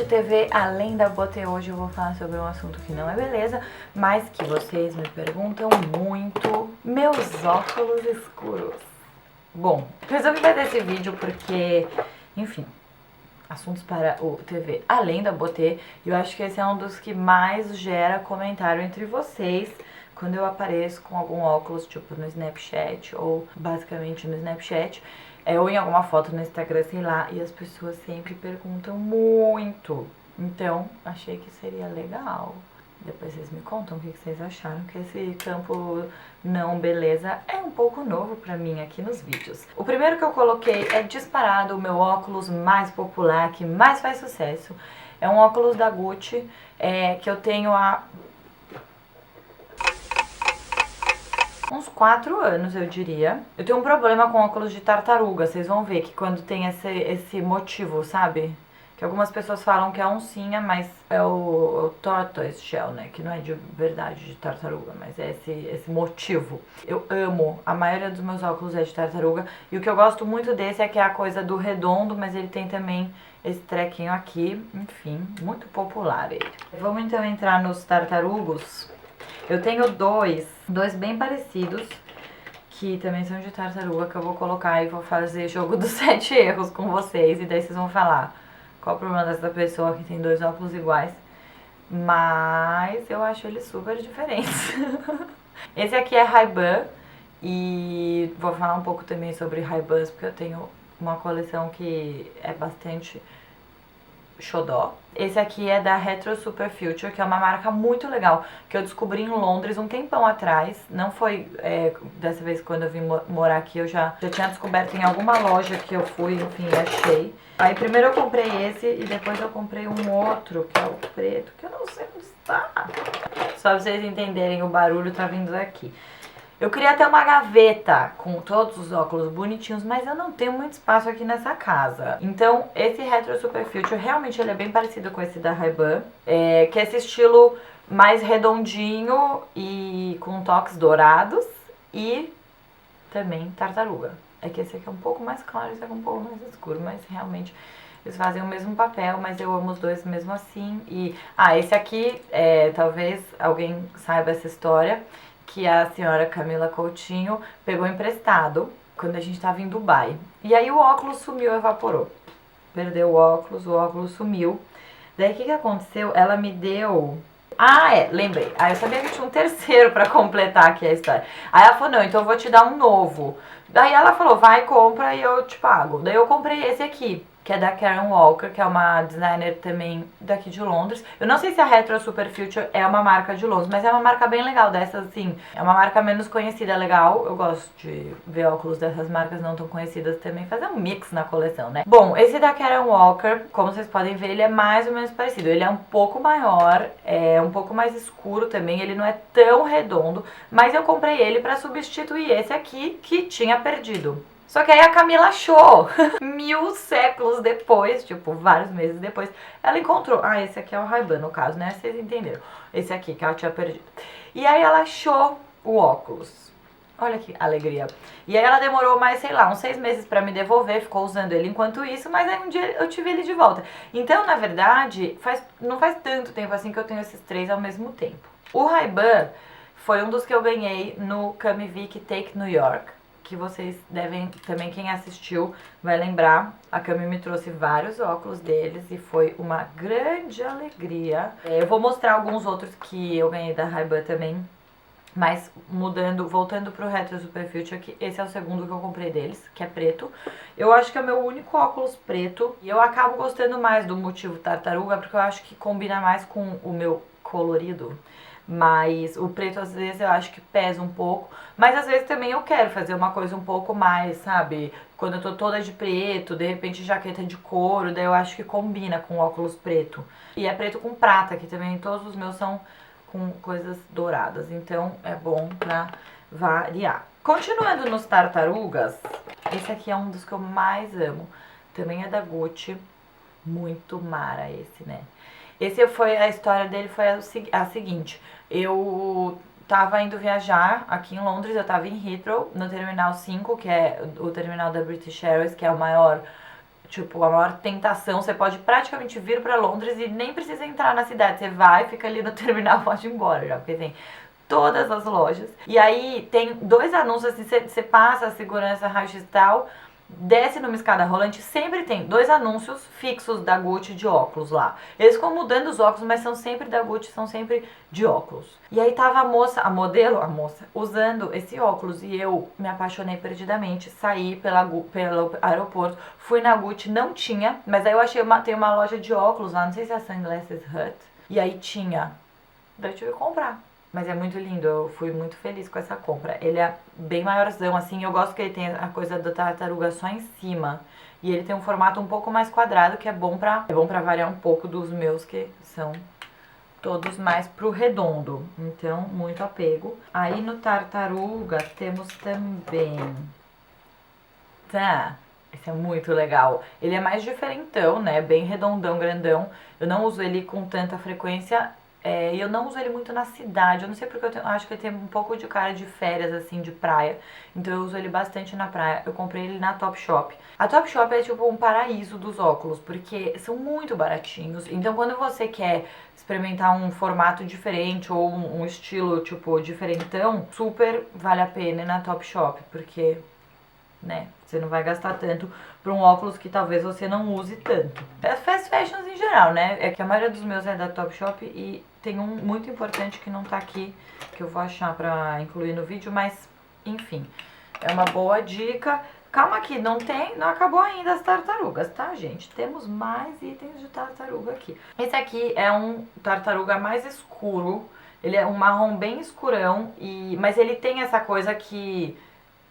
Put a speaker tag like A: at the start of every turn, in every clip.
A: TV Além da Botê. Hoje eu vou falar sobre um assunto que não é beleza, mas que vocês me perguntam muito: meus óculos escuros. Bom, resolvi fazer esse vídeo porque, enfim, assuntos para o TV Além da Botê. E eu acho que esse é um dos que mais gera comentário entre vocês quando eu apareço com algum óculos, tipo no Snapchat, ou basicamente no Snapchat, ou em alguma foto no Instagram, sei lá, e as pessoas sempre perguntam muito. Então, achei que seria legal. Depois vocês me contam o que vocês acharam, que esse campo não beleza é um pouco novo pra mim aqui nos vídeos. O primeiro que eu coloquei é disparado o meu óculos mais popular, que mais faz sucesso. É um óculos da Gucci, que eu tenho há uns 4 anos, eu diria. Eu tenho um problema com óculos de tartaruga. Vocês vão ver que quando tem esse motivo, sabe? Que algumas pessoas falam que é oncinha, mas é o tortoise shell, né? Que não é de verdade de tartaruga, mas é esse motivo. Eu amo. A maioria dos meus óculos é de tartaruga. E o que eu gosto muito desse é que é a coisa do redondo, mas ele tem também esse trequinho aqui. Enfim, muito popular ele. Vamos então entrar nos tartarugos. Eu tenho dois bem parecidos, que também são de tartaruga, que eu vou colocar e vou fazer jogo dos 7 erros com vocês. E daí vocês vão falar qual o problema dessa pessoa que tem 2 óculos iguais. Mas eu acho eles super diferentes. Esse aqui é Ray-Ban e vou falar um pouco também sobre Ray-Bans, porque eu tenho uma coleção que é bastante xodó. Esse aqui é da Retro Super Future, que é uma marca muito legal, que eu descobri em Londres um tempão atrás. Não foi dessa vez quando eu vim morar aqui, eu já tinha descoberto em alguma loja que eu fui, enfim, achei. Aí primeiro eu comprei esse e depois eu comprei um outro, que é o preto, que eu não sei onde está. Só pra vocês entenderem, o barulho tá vindo daqui. Eu queria ter uma gaveta com todos os óculos bonitinhos, mas eu não tenho muito espaço aqui nessa casa. Então, esse Retro Super Future, realmente ele é bem parecido com esse da Ray-Ban, que é esse estilo mais redondinho e com toques dourados e também tartaruga. É que esse aqui é um pouco mais claro, esse aqui é um pouco mais escuro, mas realmente eles fazem o mesmo papel, mas eu amo os dois mesmo assim. E, esse aqui, talvez alguém saiba essa história, que a senhora Camila Coutinho pegou emprestado quando a gente tava em Dubai. E aí o óculos sumiu, evaporou. Perdeu o óculos sumiu. Daí o que aconteceu? Ela me deu... lembrei. Aí eu sabia que tinha um terceiro pra completar aqui a história. Aí ela falou, não, então eu vou te dar um novo. Daí ela falou, vai, compra e eu te pago. Daí eu comprei esse aqui, que é da Karen Walker, que é uma designer também daqui de Londres. Eu não sei se a Retro Super Future é uma marca de Londres, mas é uma marca bem legal dessas, assim. É uma marca menos conhecida, legal. Eu gosto de ver óculos dessas marcas não tão conhecidas também, fazer um mix na coleção, né? Bom, esse da Karen Walker, como vocês podem ver, ele é mais ou menos parecido. Ele é um pouco maior, é um pouco mais escuro também, ele não é tão redondo, mas eu comprei ele pra substituir esse aqui que tinha perdido. Só que aí a Camila achou, 1000 séculos depois, tipo, vários meses depois, ela encontrou. Esse aqui é o Ray-Ban, no caso, né? Vocês entenderam. Esse aqui que ela tinha perdido. E aí ela achou o óculos. Olha que alegria. E aí ela demorou mais, sei lá, uns 6 meses pra me devolver, ficou usando ele enquanto isso, mas aí um dia eu tive ele de volta. Então, na verdade, não faz tanto tempo assim que eu tenho esses 3 ao mesmo tempo. O Ray-Ban foi um dos que eu ganhei no Camivic Take New York, que vocês devem, também quem assistiu vai lembrar. A Cami me trouxe vários óculos deles e foi uma grande alegria. Eu vou mostrar alguns outros que eu ganhei da Ray-Ban também, mas voltando pro Retro Super Future, que esse é o segundo que eu comprei deles, que é preto. Eu acho que é o meu único óculos preto e eu acabo gostando mais do motivo tartaruga, porque eu acho que combina mais com o meu colorido. Mas o preto às vezes eu acho que pesa um pouco. Mas às vezes também eu quero fazer uma coisa um pouco mais, sabe? Quando eu tô toda de preto, de repente jaqueta de couro, daí eu acho que combina com óculos preto. E é preto com prata, que também todos os meus são com coisas douradas. Então é bom pra variar. Continuando nos tartarugas, esse aqui é um dos que eu mais amo. Também é da Gucci. Muito mara esse, né? A história dele foi a seguinte. Eu tava indo viajar aqui em Londres, eu tava em Heathrow, no Terminal 5, que é o terminal da British Airways, que é o maior tipo, a maior tentação. Você pode praticamente vir pra Londres e nem precisa entrar na cidade. Você vai, fica ali no terminal e pode ir embora já, porque tem todas as lojas. E aí tem dois anúncios, assim, você passa a segurança, raio-x e tal, desce numa escada rolante, sempre tem dois anúncios fixos da Gucci de óculos lá. Eles ficam mudando os óculos, mas são sempre da Gucci, são sempre de óculos. E aí tava a moça, a modelo, a moça, usando esse óculos e eu me apaixonei perdidamente, saí pelo aeroporto, fui na Gucci, não tinha, mas aí eu achei, tem uma loja de óculos lá, não sei se é a Sunglasses Hut, e aí tinha, daí eu tive que comprar. Mas é muito lindo, eu fui muito feliz com essa compra. Ele é bem maiorzão, assim, eu gosto que ele tem a coisa da tartaruga só em cima. E ele tem um formato um pouco mais quadrado, que é bom pra variar um pouco dos meus, que são todos mais pro redondo. Então, muito apego. Aí no tartaruga temos também... Tá, esse é muito legal. Ele é mais diferentão, né? Bem redondão, grandão. Eu não uso ele com tanta frequência. E eu não uso ele muito na cidade. Eu não sei porque eu acho que ele tem um pouco de cara de férias, assim, de praia. Então eu uso ele bastante na praia. Eu comprei ele na Topshop. A Topshop é tipo um paraíso dos óculos, porque são muito baratinhos. Então quando você quer experimentar um formato diferente ou um estilo, tipo, diferentão, super vale a pena ir na Topshop, porque... né? Você não vai gastar tanto para um óculos que talvez você não use tanto. As fast fashions em geral, né? É que a maioria dos meus é da Topshop e tem um muito importante que não tá aqui, que eu vou achar pra incluir no vídeo, mas enfim, é uma boa dica. Calma aqui, não acabou ainda as tartarugas, tá, gente? Temos mais itens de tartaruga aqui. Esse aqui é um tartaruga mais escuro, ele é um marrom bem escurão, mas ele tem essa coisa que...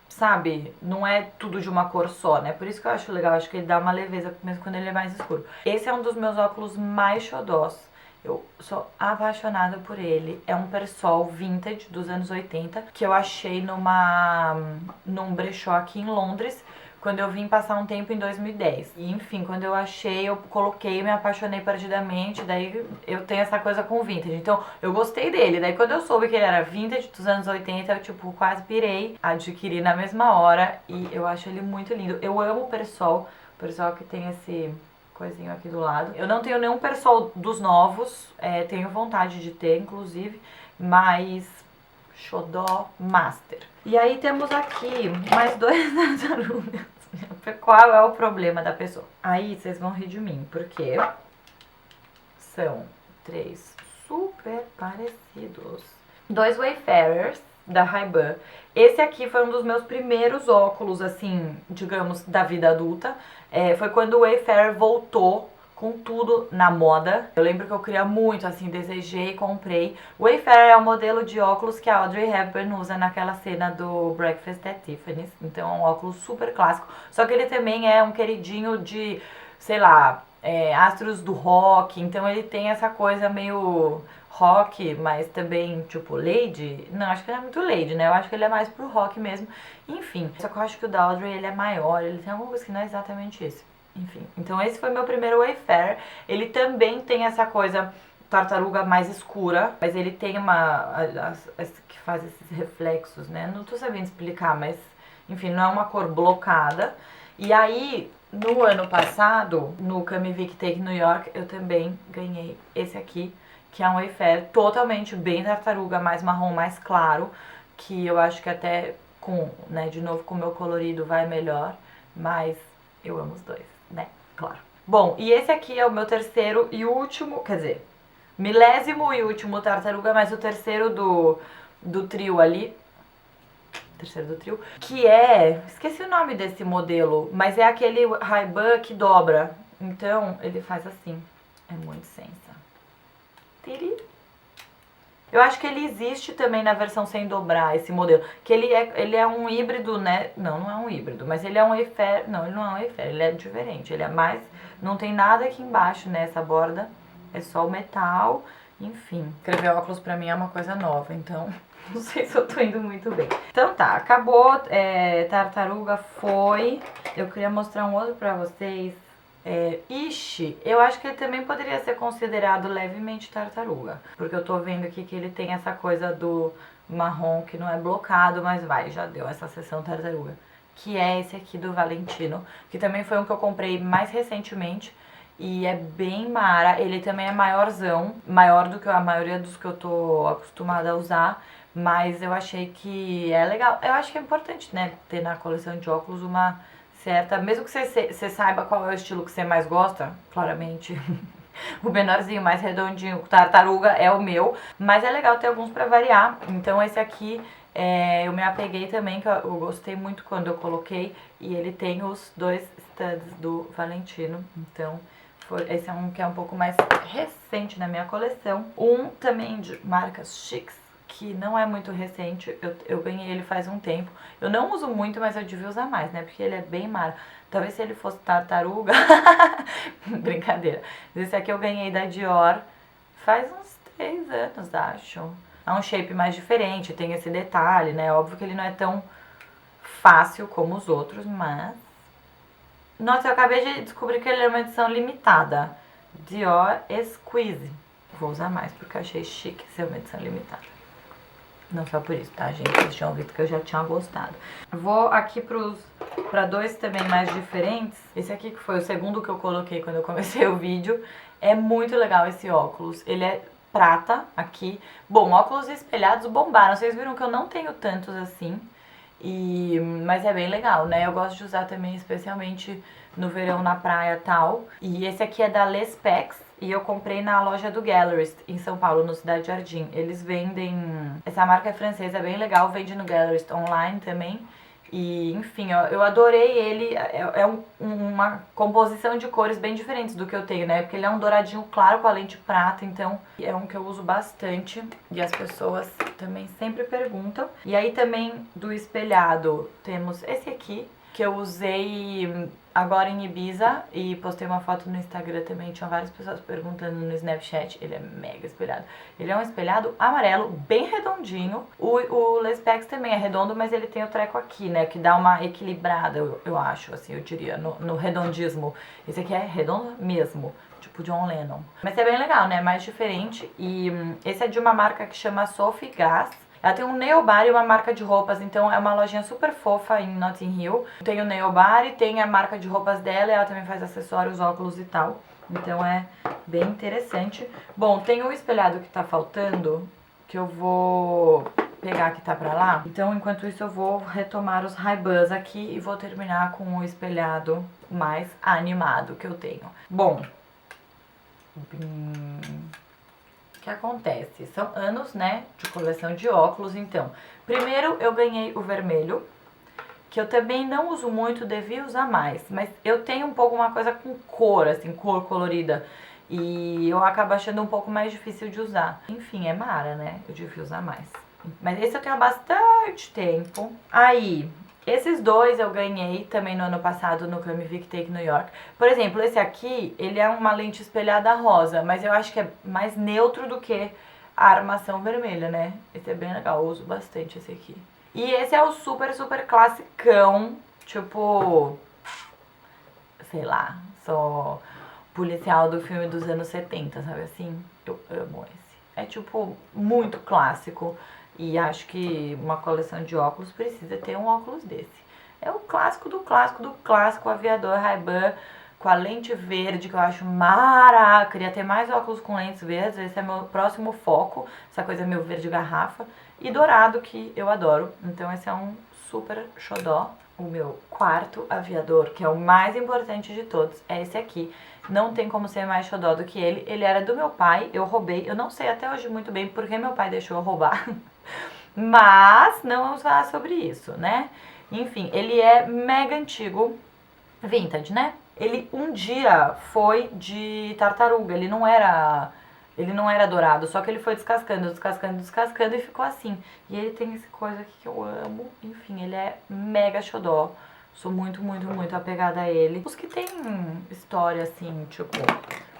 A: sabe, não é tudo de uma cor só, né? Por isso que eu acho legal, acho que ele dá uma leveza mesmo quando ele é mais escuro. Esse é um dos meus óculos mais xodós. Eu sou apaixonada por ele. É um Persol vintage dos anos 80 que eu achei num brechó aqui em Londres quando eu vim passar um tempo em 2010. E enfim, quando eu achei, eu coloquei, me apaixonei perdidamente. Daí eu tenho essa coisa com vintage. Então eu gostei dele. Daí quando eu soube que ele era vintage dos anos 80, eu tipo quase pirei, adquiri na mesma hora. E eu acho ele muito lindo. Eu amo o Persol que tem esse coisinho aqui do lado. Eu não tenho nenhum Persol dos novos, tenho vontade de ter, inclusive, mas xodó master. E aí temos aqui mais dois tartarugas. Qual é o problema da pessoa? Aí vocês vão rir de mim, porque são três super parecidos. Dois Wayfarers da Ray-Ban. Esse aqui foi um dos meus primeiros óculos, assim, digamos, da vida adulta. Foi quando o Wayfarer voltou com tudo na moda. Eu lembro que eu queria muito, assim, desejei e comprei. O Wayfarer é o modelo de óculos que a Audrey Hepburn usa naquela cena do Breakfast at Tiffany's. Então é um óculos super clássico. Só que ele também é um queridinho de, sei lá, astros do rock. Então ele tem essa coisa meio rock, mas também, tipo, lady. Não, acho que ele é muito lady, né? Eu acho que ele é mais pro rock mesmo. Enfim, só que eu acho que o da Audrey, ele é maior. Ele tem alguma coisa que não é exatamente esse. Enfim, então esse foi meu primeiro Wayfarer. Ele também tem essa coisa tartaruga mais escura, mas ele tem que faz esses reflexos, né? Não tô sabendo explicar, mas enfim, não é uma cor blocada. E aí, no ano passado, no Cami Vic Take New York, eu também ganhei esse aqui, que é um Wayfarer totalmente bem tartaruga, mais marrom, mais claro, que eu acho que até com, né, de novo com o meu colorido vai melhor, mas eu amo os dois, né? Claro. Bom, e esse aqui é o meu terceiro e último, quer dizer, milésimo e último tartaruga, mas o terceiro do trio ali. Terceiro do trio. Que é, esqueci o nome desse modelo, mas é aquele Ray-Ban que dobra. Então, ele faz assim. É muito sensa. Tiri. Eu acho que ele existe também na versão sem dobrar, esse modelo. Que ele é um híbrido, né? Não, não é um híbrido, mas ele é um Wayfarer. Não, ele não é um Wayfarer, ele é diferente. Ele é mais... Não tem nada aqui embaixo, né? Essa borda é só o metal. Enfim, escrever óculos pra mim é uma coisa nova, então não sei se eu tô indo muito bem. Então tá, acabou. Tartaruga foi. Eu queria mostrar um outro pra vocês. Ixi, eu acho que ele também poderia ser considerado levemente tartaruga. Porque eu tô vendo aqui que ele tem essa coisa do marrom que não é blocado, mas vai, já deu essa seção tartaruga. que é esse aqui do Valentino, que também foi um que eu comprei mais recentemente. E é bem mara, ele também é maiorzão, maior do que a maioria dos que eu tô acostumada a usar, mas eu achei que é legal. Eu acho que é importante, né, ter na coleção de óculos uma certa, mesmo que você saiba qual é o estilo que você mais gosta, claramente. O menorzinho, mais redondinho, tartaruga é o meu, mas é legal ter alguns pra variar. Então esse aqui eu me apeguei também, que eu gostei muito quando eu coloquei, e ele tem os dois studs do Valentino, então esse é um que é um pouco mais recente na minha coleção. Um também de marcas chiques, que não é muito recente, eu ganhei ele faz um tempo. Eu não uso muito, mas eu devia usar mais, né? Porque ele é bem mara. Talvez se ele fosse tartaruga... Brincadeira. Esse aqui eu ganhei da Dior faz uns 3 anos, acho. É um shape mais diferente, tem esse detalhe, né? Óbvio que ele não é tão fácil como os outros, mas... Nossa, eu acabei de descobrir que ele é uma edição limitada. Dior Squeeze. Vou usar mais porque eu achei chique ser uma edição limitada. Não só por isso, tá, gente? Vocês tinham visto que eu já tinha gostado. Vou aqui pra dois também mais diferentes. Esse aqui que foi o segundo que eu coloquei quando eu comecei o vídeo. É muito legal esse óculos. Ele é prata aqui. Bom, óculos espelhados bombaram. Vocês viram que eu não tenho tantos assim. Mas é bem legal, né? Eu gosto de usar também, especialmente no verão, na praia e tal. E esse aqui é da Les Specs. E eu comprei na loja do Gallerist, em São Paulo, no Cidade Jardim. Eles vendem... Essa marca é francesa, é bem legal. Vende no Gallerist online também. E, enfim, eu adorei ele. Uma composição de cores bem diferentes do que eu tenho, né? Porque ele é um douradinho claro com a lente prata, então é um que eu uso bastante. E as pessoas também sempre perguntam. E aí também do espelhado temos esse aqui, que eu usei agora em Ibiza e postei uma foto no Instagram também. Tinham várias pessoas perguntando no Snapchat. Ele é mega espelhado. Ele é um espelhado amarelo, bem redondinho. O Les Specs também é redondo, mas ele tem o treco aqui, né? Que dá uma equilibrada, eu acho, assim, eu diria, no redondismo. Esse aqui é redondo mesmo, tipo John Lennon. Mas é bem legal, né? Mais diferente. E esse é de uma marca que chama Sophie Gas. Ela tem um nail bar e uma marca de roupas, então é uma lojinha super fofa em Notting Hill. Tem o nail bar e tem a marca de roupas dela, e ela também faz acessórios, óculos e tal. Então é bem interessante. Bom, tem um espelhado que tá faltando, que eu vou pegar que tá pra lá. Então, enquanto isso, eu vou retomar os Ray-Bans aqui e vou terminar com o espelhado mais animado que eu tenho. Bom... O que acontece? São anos, né, de coleção de óculos, então. Primeiro eu ganhei o vermelho, que eu também não uso muito, devia usar mais. Mas eu tenho um pouco uma coisa com cor, assim, cor colorida. E eu acabo achando um pouco mais difícil de usar. Enfim, é mara, né? Eu devia usar mais. Mas esse eu tenho há bastante tempo. Aí... Esses dois eu ganhei também no ano passado no Cami Vic Take New York. Por exemplo, esse aqui, ele é uma lente espelhada rosa, mas eu acho que é mais neutro do que a armação vermelha, né? Esse é bem legal, eu uso bastante esse aqui. E esse é o super, super classicão, tipo, sei lá, sou policial do filme dos anos 70, sabe assim? Eu amo esse. É tipo, muito clássico. E acho que uma coleção de óculos precisa ter um óculos desse. É o clássico do clássico do clássico, o aviador Ray-Ban com a lente verde, que eu acho mara. Queria ter mais óculos com lentes verdes, esse é meu próximo foco, essa coisa meio verde garrafa. E dourado, que eu adoro, então esse é um super xodó. O meu quarto aviador, que é o mais importante de todos, é esse aqui. Não tem como ser mais xodó do que ele. Ele era do meu pai, eu roubei. Eu não sei até hoje muito bem porque meu pai deixou eu roubar. Mas não vamos falar sobre isso, né? Enfim, ele é mega antigo, vintage, né? Ele um dia foi de tartaruga, ele não era dourado, só que ele foi descascando, descascando, descascando e ficou assim. E ele tem essa coisa aqui que eu amo, enfim, ele é mega xodó. Sou muito, muito, muito apegada a ele. Os que tem história, assim, tipo,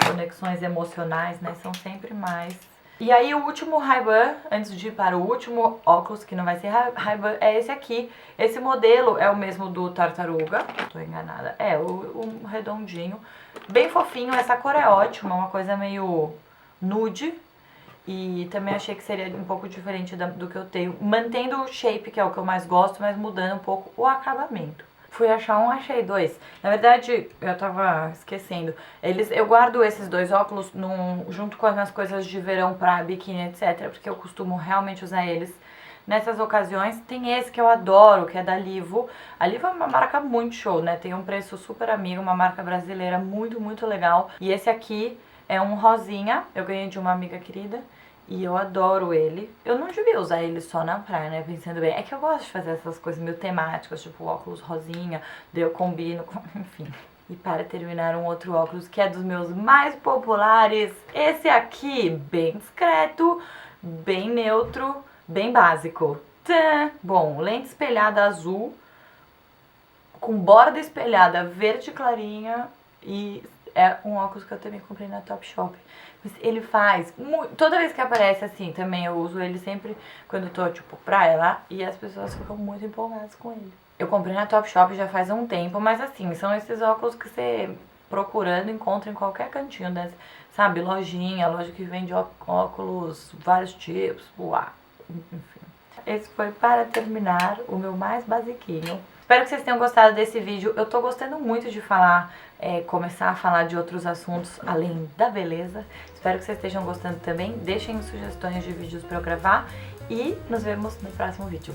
A: conexões emocionais, né, são sempre mais... E aí o último Ray-Ban, antes de ir para o último óculos, que não vai ser Ray-Ban, é esse aqui. Esse modelo é o mesmo do Tartaruga, tô enganada. É, o redondinho, bem fofinho, essa cor é ótima, uma coisa meio nude. E também achei que seria um pouco diferente do que eu tenho, mantendo o shape, que é o que eu mais gosto, mas mudando um pouco o acabamento. Fui achar um, achei dois. Na verdade, eu tava esquecendo. Eu guardo esses dois óculos junto com as minhas coisas de verão pra biquíni, etc. Porque eu costumo realmente usar eles nessas ocasiões. Tem esse que eu adoro, que é da Livo. A Livo é uma marca muito show, né? Tem um preço super amigo, uma marca brasileira muito, muito legal. E esse aqui é um rosinha, eu ganhei de uma amiga querida. E eu adoro ele. Eu não devia usar ele só na praia, né? Pensando bem. É que eu gosto de fazer essas coisas meio temáticas, tipo óculos rosinha, daí eu combino com... Enfim. E para terminar, um outro óculos que é dos meus mais populares. Esse aqui, bem discreto, bem neutro, bem básico. Tã! Bom, lente espelhada azul, com borda espelhada verde clarinha e... É um óculos que eu também comprei na Topshop. Ele faz toda vez que aparece assim, também eu uso ele sempre quando eu tô, tipo, praia lá, e as pessoas ficam muito empolgadas com ele. Eu comprei na Topshop já faz um tempo, mas assim, são esses óculos que você procurando encontra em qualquer cantinho, né? Sabe, loja que vende óculos, vários tipos, uau, enfim. Esse foi, para terminar, o meu mais basiquinho. Espero que vocês tenham gostado desse vídeo. Eu tô gostando muito de falar, começar a falar de outros assuntos além da beleza. Espero que vocês estejam gostando também. Deixem sugestões de vídeos pra eu gravar e nos vemos no próximo vídeo.